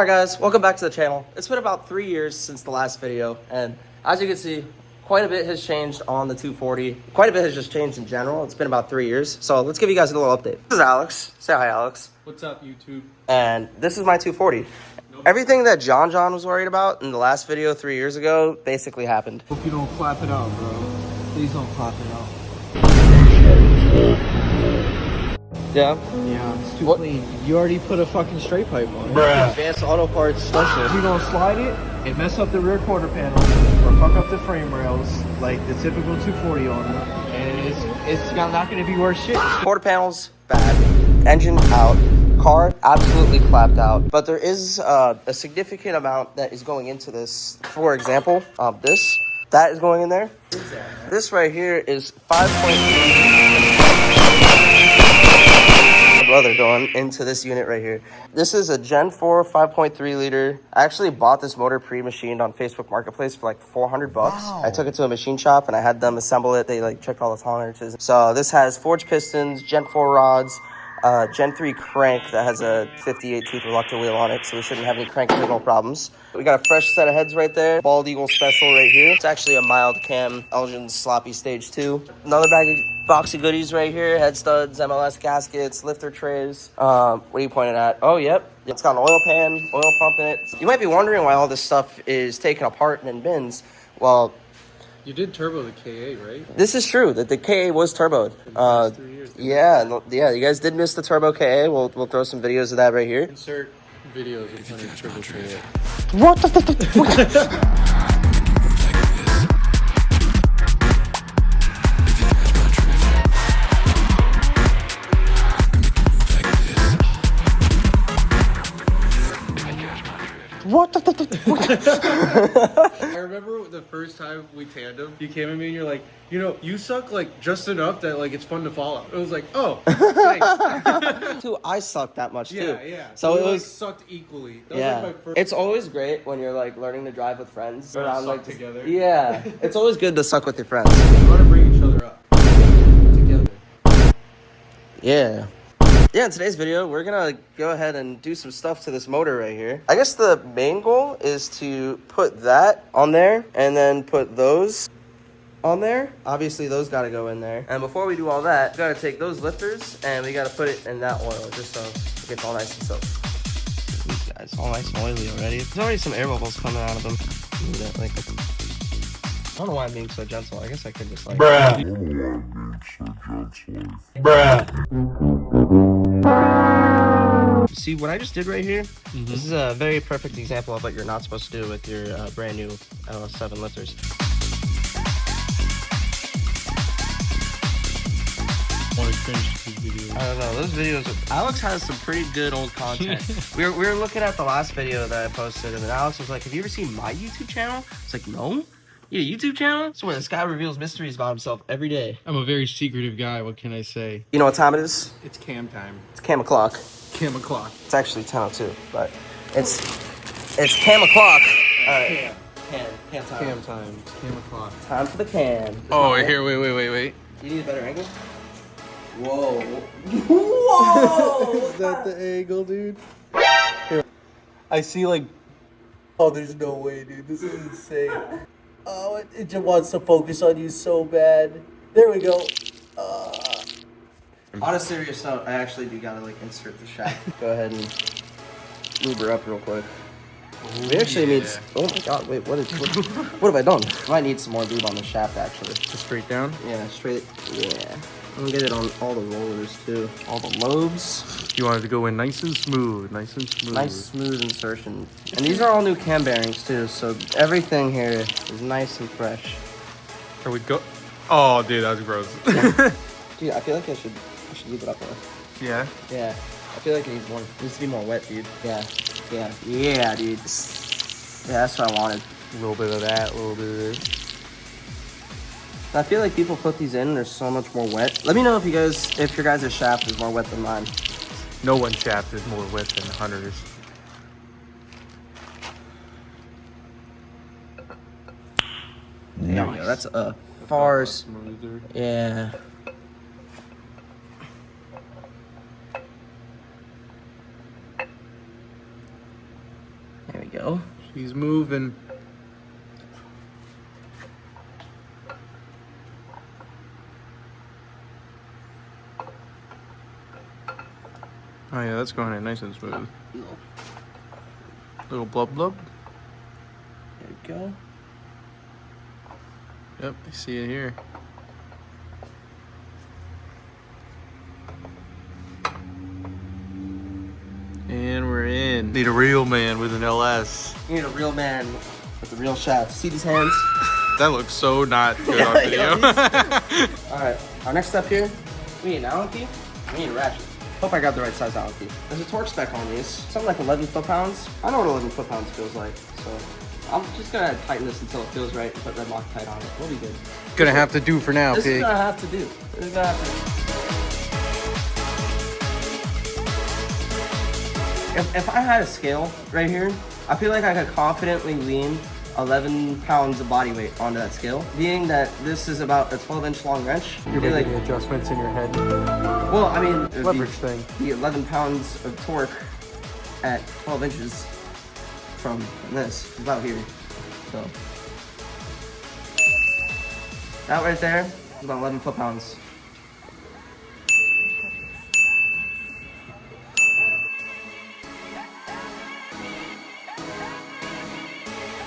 Alright guys, welcome back to the channel. It's been about 3 years since the last video, and as you can see, quite a bit has changed on the 240. Quite a bit has just changed in general. It's been about 3 years. So let's give you guys a little update. This is Alex. Say hi, Alex. What's up, YouTube? And this is my 240. Everything that John was worried about in the last video 3 years ago basically happened. Hope you don't clap it out, bro. Please don't clap it out. Yeah? Yeah, it's too clean. You already put a fucking straight pipe on it. Bruh. Advanced Auto Parts Special. You're gonna slide it and mess up the rear quarter panel or fuck up the frame rails like the typical 240 owner, and it's not gonna be worth shit. Quarter panels, bad. Engine out. Car absolutely clapped out. But there is a significant amount that is going into this. For example, that is going in there. This right here is 5.3 brother going into this unit right here. This is a Gen 4 5.3 liter. I actually bought this motor pre-machined on Facebook Marketplace for like 400 bucks. Wow. I took it to a machine shop and I had them assemble it. They like checked all the tolerances. So this has forged pistons, Gen 4 rods, Gen 3 crank that has a 58 tooth reluctor wheel on it, so we shouldn't have any crank signal problems. We got a fresh set of heads right there. Bald Eagle Special right here. It's actually a mild cam Elgin Sloppy Stage 2. Another box of goodies right here. Head studs, MLS gaskets, lifter trays. What are you pointing at? Oh, yep. It's got an oil pan, oil pump in it. You might be wondering why all this stuff is taken apart and in bins. Well, you did turbo the KA, right? this is true, that the KA was turboed. Yeah, you guys did miss the turbo KA. We'll throw some videos of that right here. Insert videos of running turbo KA. What the I remember the first time we tandem, you came at me and you're like, you know, you suck like just enough that like it's fun to follow. It was like, oh, thanks. Too, I sucked that much too. Yeah. So we it was like, sucked equally. That was like my first. It's always great when you're like learning to drive with friends. Around, like together. Yeah, it's always good to suck with your friends. We want to bring each other up together. Yeah. Yeah, in today's video, we're gonna go ahead and do some stuff to this motor right here. I guess the main goal is to put that on there and then put those on there. Obviously, those gotta go in there. And before we do all that, we gotta take those lifters and we gotta put it in that oil just so it gets all nice and soaked. These guys, all nice and oily already. There's already some air bubbles coming out of them. Like, I don't know why I'm being so gentle. I guess I could just like... See what I just did right here? This is a very perfect example of what you're not supposed to do with your brand new LS7 lifters. I don't know, those videos, Alex has some pretty good old content. we were looking at the last video that I posted, and then Alex was like, have you ever seen my YouTube channel? It's like, no. Yeah, YouTube channel? So where this guy reveals mysteries about himself every day. I'm a very secretive guy, what can I say? You know what time it is? It's cam time. It's cam o'clock. Cam o'clock. It's actually 10:02, but it's cam o'clock. Alright. Cam time. Cam time. Cam o'clock. Time for the cam. Oh, here, wait. You need a better angle? Whoa. Whoa! Is that the angle, dude? Here. I see like... Oh, there's no way, dude. This is insane. Oh, it just wants to focus on you so bad. There we go. On a serious note, I actually do gotta like insert the shaft. Go ahead and lube her up real quick. We actually need... Oh my god, wait, what have I done? I might need some more lube on the shaft actually. Just straight down? Yeah, straight. Yeah. I'm gonna get it on all the rollers too. All the lobes. You wanted to go in nice and smooth, nice and smooth. Nice smooth insertion. And these are all new cam bearings too, so everything here is nice and fresh. Are we go? Oh, dude, that was gross. Dude, I feel like I should leave it up there. Yeah? Yeah. I feel like it needs to be more wet, dude. Yeah, dude. Yeah, that's what I wanted. A little bit of that, a little bit of this. I feel like people put these in and they're so much more wet. Let me know if your guys' shaft is more wet than mine. No one's shaft is more wet than Hunter's. There we go. That's far smoother. Yeah. you go. She's moving. Oh yeah, that's going in nice and smooth. Little blub blub. There you go. Yep, I see it here. And we're in. Need a real man with an LS. You need a real man with a real shaft. See these hands? That looks so not good on video. Alright, our next step here, we need an Allen key, we need a ratchet. Hope I got the right size Allen key. There's a torque spec on these, something like 11 foot-pounds. I know what 11 foot-pounds feels like, so I'm just gonna tighten this until it feels right and put red Loctite on it. We'll be good. Gonna have to do for now, This pig. is gonna have to do. This is gonna have to. If I had a scale right here, I feel like I could confidently lean 11 pounds of body weight onto that scale. Being that this is about a 12-inch long wrench, You're I feel making like, adjustments in your head. well, I mean, it would Leverage thing. be 11 pounds of torque at 12 inches from this, about here. So that right there is about 11 foot-pounds.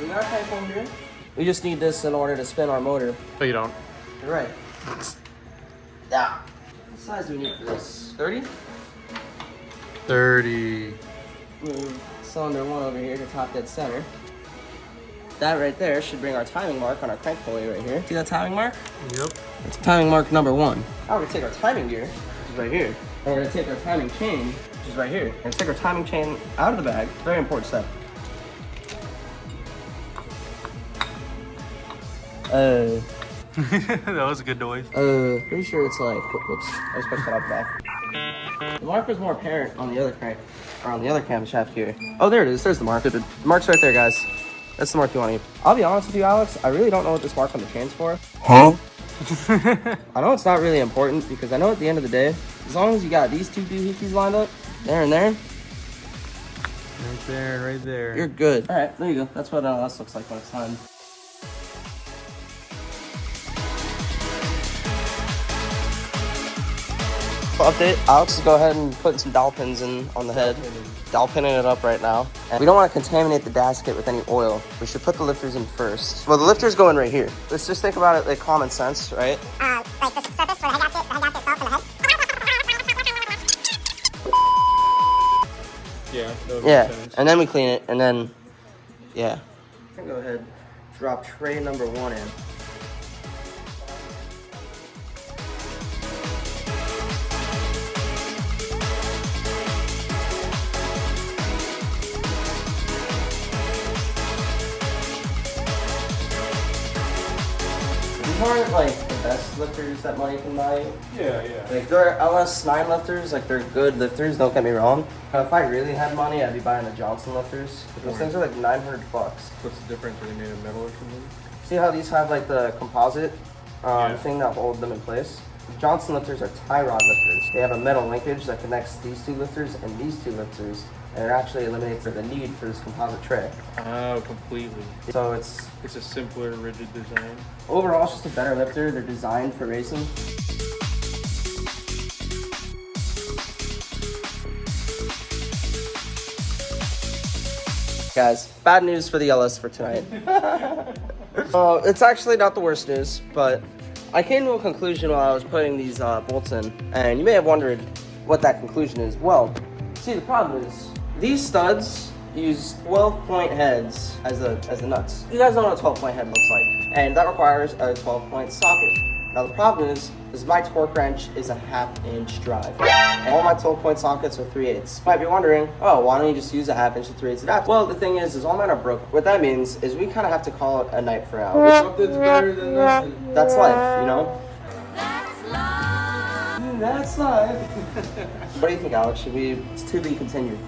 We got a pipe over here. We just need this in order to spin our motor. Oh, you don't. You're right. Yeah. What size do we need for this? 30? 30. Move cylinder 1 over here to top dead center. That right there should bring our timing mark on our crank pulley right here. See that timing mark? Yep. It's timing mark number 1. Now we're gonna take our timing gear, which is right here. And we're gonna take our timing chain, which is right here. And take our timing chain out of the bag. Very important step. That was a good noise. Pretty sure it's like, whoops, I was supposed to cut off the back. The mark was more apparent on the other crank, or on the other camshaft here. Oh, there it is, there's the mark. The mark's right there, guys. That's the mark you want to use. I'll be honest with you, Alex, I really don't know what this mark on the chain's for. Huh? I know it's not really important, because I know at the end of the day, as long as you got these two doohickeys lined up, there and there, Right there, right there. you're good. All right, there you go. That's what LS looks like when it's time. Update, Alex is go ahead and putting some dowel pins in on the head. Dowel pinning it up right now. And we don't want to contaminate the gasket with any oil. We should put the lifters in first. Well, the lifters go in right here. Let's just think about it like common sense, right? Like the surface where the head gasket itself and the head. Yeah, that would Yeah, make sense. and then we clean it, and then, yeah. I'm gonna go ahead, drop tray number 1 in. These aren't like the best lifters that money can buy. Yeah, yeah. Like they're LS9 lifters, like they're good lifters, don't get me wrong. If I really had money, I'd be buying the Johnson lifters. Those things are like 900 bucks. What's the difference? Are they made of metal or something? See how these have like the composite Yeah. thing that holds them in place? Johnson lifters are tie rod lifters. They have a metal linkage that connects these two lifters and these two lifters, and it actually eliminates the need for this composite tray. Oh, completely. So it's It's a simpler, rigid design. overall it's just a better lifter. They're designed for racing. Guys, bad news for the LS for tonight. It's actually not the worst news, but I came to a conclusion while I was putting these bolts in, and you may have wondered what that conclusion is. Well, see, the problem is these studs use 12-point heads as the nuts. You guys know what a 12-point head looks like, and that requires a 12-point socket. Now the problem is my torque wrench is a 1/2 inch drive, and all my 12-point sockets are 3/8. You might be wondering, oh, why don't you just use a 1/2 inch and 3/8 adapter? Well, the thing is all mine are broken. What that means is we kind of have to call it a night for now. Something's better than nothing. That's life, you know? That's life. That's life. What do you think, Alex? Should we? It's to be continued.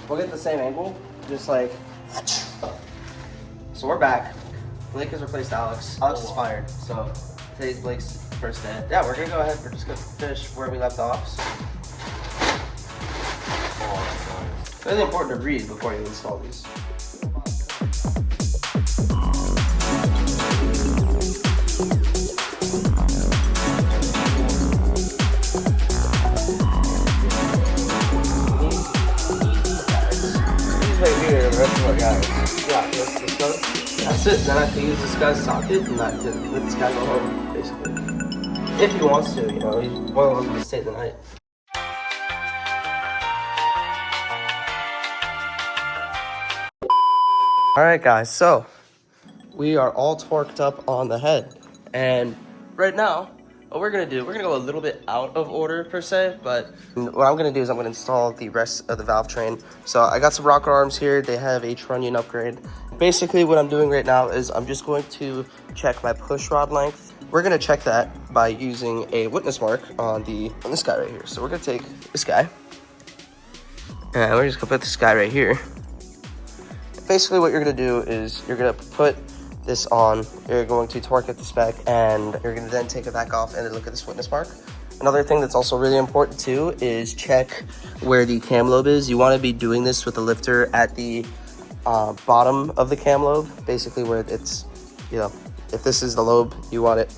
We'll get the same angle, just like. So we're back. Blake has replaced Alex. Alex is fired, so today's Blake's first day. Yeah, we're gonna go ahead. We're just gonna finish where we left off. So. It's really important to read before you install these. Right here, the rest of our guys. Yeah, this goes. That's it. Then I have to use this guy's socket and I can let this guy go home, basically. If he wants to, you know, he's more than welcome to stay the night. Alright guys, so we are all torqued up on the head. And right now, what we're gonna do, we're gonna go a little bit out of order per se, but what I'm gonna do is I'm gonna install the rest of the valve train. So I got some rocker arms here, they have a trunnion upgrade. Basically what I'm doing right now is I'm just going to check my push rod length. We're gonna check that by using a witness mark on this guy right here. So we're gonna take this guy, and we're just gonna put this guy right here. Basically what you're gonna do is you're gonna put this on, you're going to torque at the spec, and you're going to then take it back off and then look at this witness mark. Another thing that's also really important too is check where the cam lobe is. You want to be doing this with the lifter at the bottom of the cam lobe, basically where it's, you know, if this is the lobe, you want it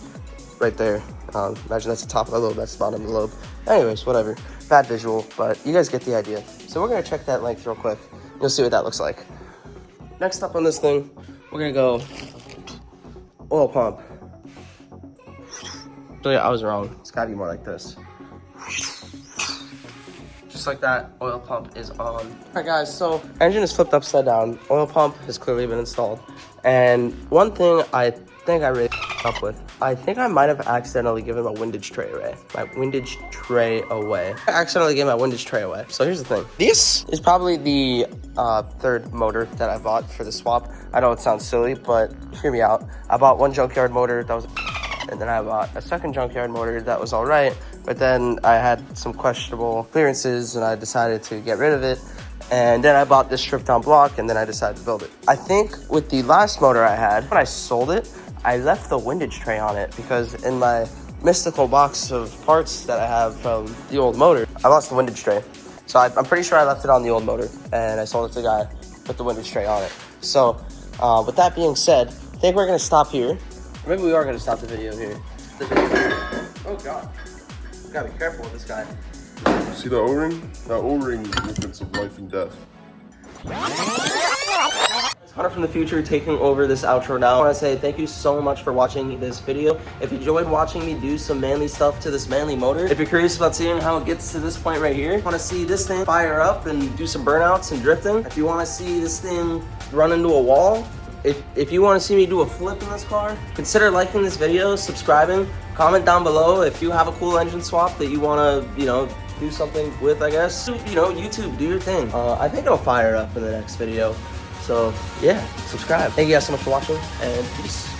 right there. Imagine that's the top of the lobe, that's the bottom of the lobe. Anyways, whatever, bad visual, but you guys get the idea. So we're going to check that length real quick. You'll see what that looks like. Next up on this thing, we're gonna go oil pump. So yeah, I was wrong. It's gotta be more like this. Just like that, oil pump is on. All right guys, so engine is flipped upside down. Oil pump has clearly been installed. And one thing I think I really up with, I think I might have accidentally given my windage tray away. I accidentally gave my windage tray away. So here's the thing. This is probably the third motor that I bought for the swap. I know it sounds silly, but hear me out. I bought one junkyard motor that was, and then I bought a second junkyard motor that was all right, but then I had some questionable clearances and I decided to get rid of it. And then I bought this stripped down block and then I decided to build it. I think with the last motor I had, when I sold it, I left the windage tray on it because in my mystical box of parts that I have from the old motor, I lost the windage tray. So I'm pretty sure I left it on the old motor and I sold it to the guy, put the windage tray on it. So with that being said, I think we're gonna stop here. Maybe we are gonna stop the video here. Oh God, you gotta be careful with this guy. See the O-ring? That O-ring is the difference of life and death. It's Hunter from the future taking over this outro now. I want to say thank you so much for watching this video. If you enjoyed watching me do some manly stuff to this manly motor, if you're curious about seeing how it gets to this point right here, want to see this thing fire up and do some burnouts and drifting, if you want to see this thing run into a wall, if you want to see me do a flip in this car, consider liking this video, subscribing, comment down below if you have a cool engine swap that you want to, you know, do something with, I guess. You know, YouTube, do your thing. I think it'll fire up in the next video. So, yeah, subscribe. Thank you guys so much for watching, and peace.